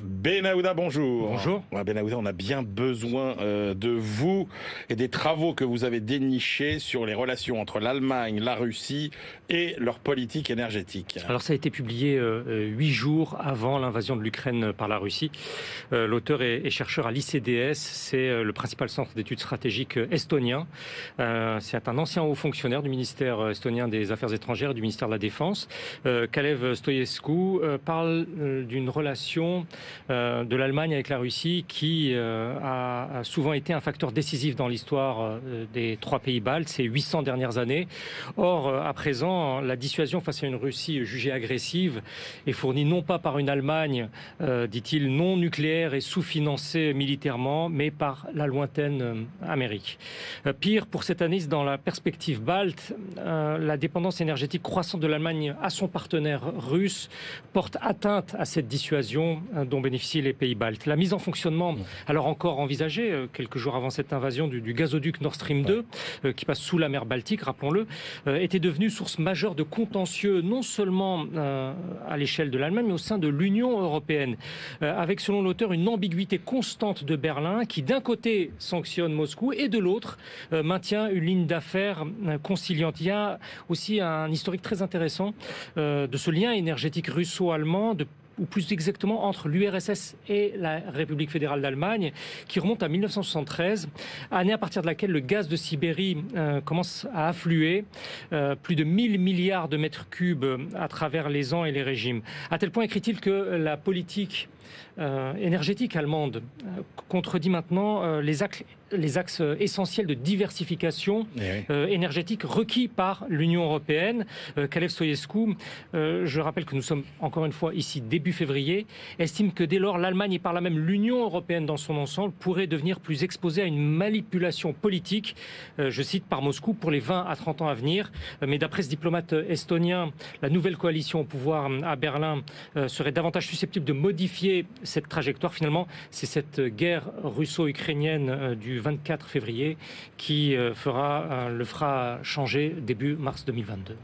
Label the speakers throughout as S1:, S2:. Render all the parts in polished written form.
S1: Benahouda, bonjour.
S2: Bonjour.
S1: Ouais, Benahouda, on a bien besoin de vous et des travaux que vous avez dénichés sur les relations entre l'Allemagne, la Russie et leur politique énergétique.
S2: Alors ça a été publié 8 jours avant l'invasion de l'Ukraine par la Russie. L'auteur est chercheur à l'ICDS, c'est le principal centre d'études stratégiques estonien. C'est un ancien haut fonctionnaire du ministère estonien des Affaires étrangères et du ministère de la Défense. Kalev Stoiescu parle d'une relation de l'Allemagne avec la Russie qui a souvent été un facteur décisif dans l'histoire des trois pays baltes ces 800 dernières années. Or, à présent, la dissuasion face à une Russie jugée agressive est fournie non pas par une Allemagne, dit-il, non nucléaire et sous-financée militairement, mais par la lointaine Amérique. Pire, pour cette année, dans la perspective balte, la dépendance énergétique croissante de l'Allemagne à son partenaire russe porte atteinte à cette dissuasion dont bénéficient les pays baltes. La mise en fonctionnement, alors encore envisagée, quelques jours avant cette invasion du gazoduc Nord Stream 2, qui passe sous la mer Baltique, rappelons-le, était devenue source majeure de contentieux, non seulement à l'échelle de l'Allemagne, mais au sein de l'Union européenne, avec, selon l'auteur, une ambiguïté constante de Berlin, qui d'un côté sanctionne Moscou et de l'autre maintient une ligne d'affaires conciliante. Il y a aussi un historique très intéressant de ce lien énergétique russo-allemand, ou plus exactement entre l'URSS et la République fédérale d'Allemagne, qui remonte à 1973, année à partir de laquelle le gaz de Sibérie commence à affluer, plus de 1000 milliards de mètres cubes à travers les ans et les régimes. À tel point, écrit-il, que la politique énergétique allemande contredit maintenant les axes essentiels de diversification énergétique requis par l'Union européenne. Kalev Stoiescu, je rappelle que nous sommes encore une fois ici début février, estime que dès lors l'Allemagne et par là même l'Union européenne dans son ensemble pourrait devenir plus exposée à une manipulation politique, je cite, par Moscou pour les 20 à 30 ans à venir. Mais d'après ce diplomate estonien, la nouvelle coalition au pouvoir à Berlin serait davantage susceptible de modifier cette trajectoire. Finalement, c'est cette guerre russo-ukrainienne du 24 février qui le fera changer début mars 2022.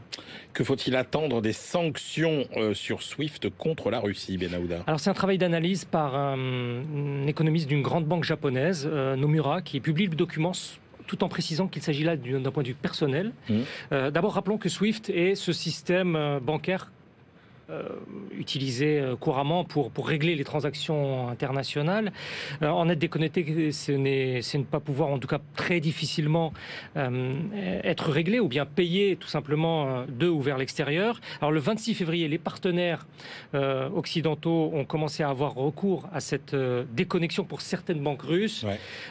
S1: Que faut-il attendre des sanctions sur SWIFT contre la Russie, Benahouda?
S2: Alors c'est un travail d'analyse par un économiste d'une grande banque japonaise, Nomura, qui publie le document tout en précisant qu'il s'agit là d'un point de vue personnel. D'abord, rappelons que SWIFT est ce système bancaire utilisé couramment pour régler les transactions internationales. En être déconnecté, c'est ne pas pouvoir, en tout cas très difficilement, être réglé ou bien payer tout simplement de ou vers l'extérieur. Alors le 26 février, les partenaires occidentaux ont commencé à avoir recours à cette déconnexion pour certaines banques russes.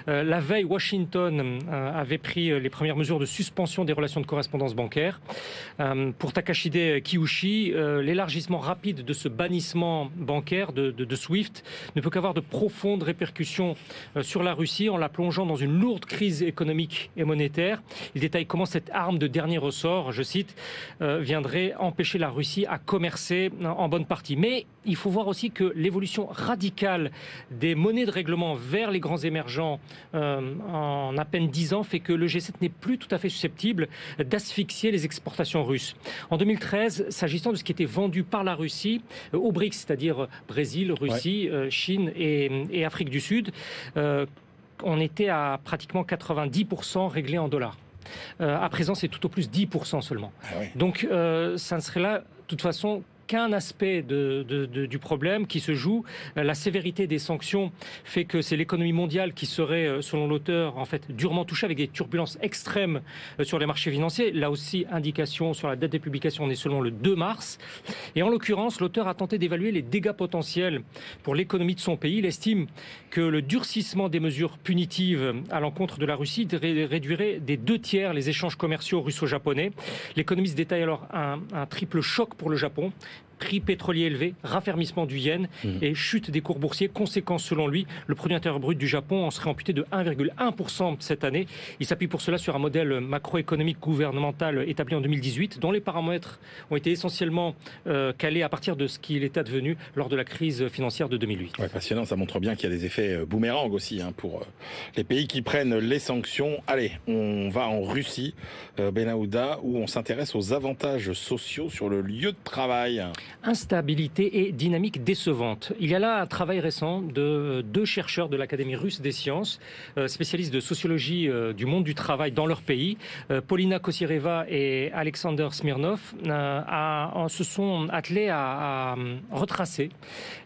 S2: La veille, Washington avait pris les premières mesures de suspension des relations de correspondance bancaire. Pour Takashide Kiyuchi, l'élargissement rapide de ce bannissement bancaire de SWIFT ne peut qu'avoir de profondes répercussions sur la Russie en la plongeant dans une lourde crise économique et monétaire. Il détaille comment cette arme de dernier ressort, je cite, viendrait empêcher la Russie à commercer en bonne partie. Mais il faut voir aussi que l'évolution radicale des monnaies de règlement vers les grands émergents en à peine 10 ans fait que le G7 n'est plus tout à fait susceptible d'asphyxier les exportations russes. En 2013, s'agissant de ce qui était vendu par la Russie au BRICS, c'est-à-dire Brésil, Russie, Chine et Afrique du Sud, on était à pratiquement 90% réglé en dollars. À présent, c'est tout au plus 10% seulement. Donc, ça ne serait là, de toute façon, qu'un aspect du problème qui se joue. La sévérité des sanctions fait que c'est l'économie mondiale qui serait, selon l'auteur, en fait, durement touchée avec des turbulences extrêmes sur les marchés financiers. Là aussi, indication sur la date des publications, on est selon le 2 mars. Et en l'occurrence, l'auteur a tenté d'évaluer les dégâts potentiels pour l'économie de son pays. Il estime que le durcissement des mesures punitives à l'encontre de la Russie réduirait des 2/3 les échanges commerciaux russo-japonais. L'économiste détaille alors un triple choc pour le Japon. Prix pétrolier élevé, raffermissement du yen et chute des cours boursiers. Conséquence, selon lui, le produit intérieur brut du Japon en serait amputé de 1,1% cette année. Il s'appuie pour cela sur un modèle macroéconomique gouvernemental établi en 2018, dont les paramètres ont été essentiellement calés à partir de ce qu'il est advenu lors de la crise financière de 2008.
S1: Ouais, passionnant, ça montre bien qu'il y a des effets boomerang aussi pour les pays qui prennent les sanctions. Allez, on va en Russie, Benahouda, où on s'intéresse aux avantages sociaux sur le lieu de travail.
S2: Instabilité et dynamique décevante. Il y a là un travail récent de 2 chercheurs de l'Académie russe des sciences, spécialistes de sociologie du monde du travail dans leur pays. Polina Kosyreva et Alexander Smirnov se sont attelés à retracer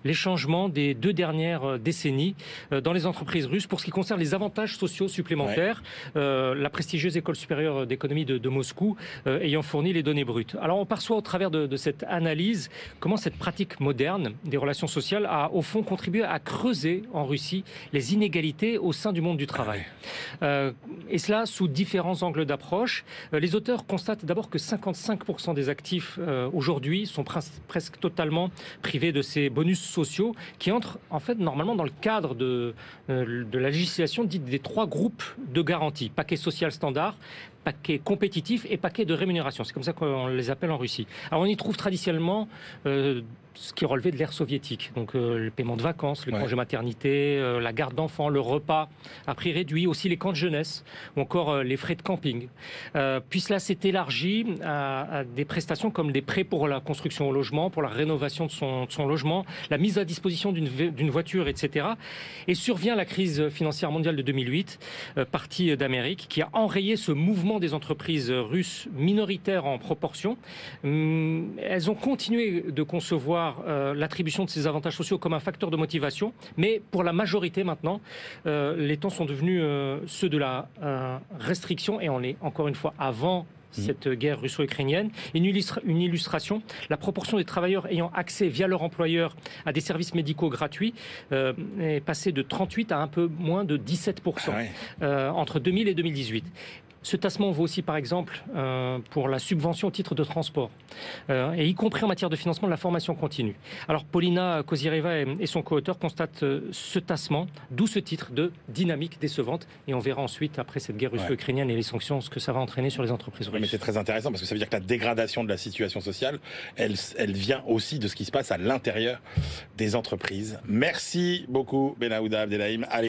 S2: les changements des 2 dernières décennies dans les entreprises russes pour ce qui concerne les avantages sociaux supplémentaires. La prestigieuse école supérieure d'économie de Moscou ayant fourni les données brutes. Alors on perçoit au travers de cette analyse comment cette pratique moderne des relations sociales a au fond contribué à creuser en Russie les inégalités au sein du monde du travail. Et cela sous différents angles d'approche. Les auteurs constatent d'abord que 55% des actifs aujourd'hui sont presque totalement privés de ces bonus sociaux qui entrent en fait normalement dans le cadre de la législation dite des 3 groupes de garantie. Paquet social standard, paquet compétitif et paquet de rémunération. C'est comme ça qu'on les appelle en Russie. Alors on y trouve traditionnellement ce qui relevait de l'ère soviétique. Donc le paiement de vacances, le congé maternité, la garde d'enfants, le repas à prix réduit, aussi les camps de jeunesse ou encore les frais de camping. Puis cela s'est élargi à des prestations comme des prêts pour la construction au logement, pour la rénovation de son logement, la mise à disposition d'une voiture, etc. Et survient la crise financière mondiale de 2008, partie d'Amérique, qui a enrayé ce mouvement des entreprises russes minoritaires en proportion. Elles ont continué de concevoir l'attribution de ces avantages sociaux comme un facteur de motivation, mais pour la majorité maintenant, les temps sont devenus ceux de la restriction, et on est encore une fois avant cette guerre russo-ukrainienne. Une illustration, la proportion des travailleurs ayant accès via leur employeur à des services médicaux gratuits est passée de 38 à un peu moins de 17% entre 2000 et 2018. Ce tassement vaut aussi, par exemple, pour la subvention au titre de transport, et y compris en matière de financement de la formation continue. Alors, Polina Kosyreva et son co-auteur constatent ce tassement, d'où ce titre de dynamique décevante. Et on verra ensuite, après cette guerre russo-ukrainienne et les sanctions, ce que ça va entraîner sur les entreprises russes.
S1: Mais c'est très intéressant parce que ça veut dire que la dégradation de la situation sociale, elle vient aussi de ce qui se passe à l'intérieur des entreprises. Merci beaucoup, Benaouda Abdelhaim.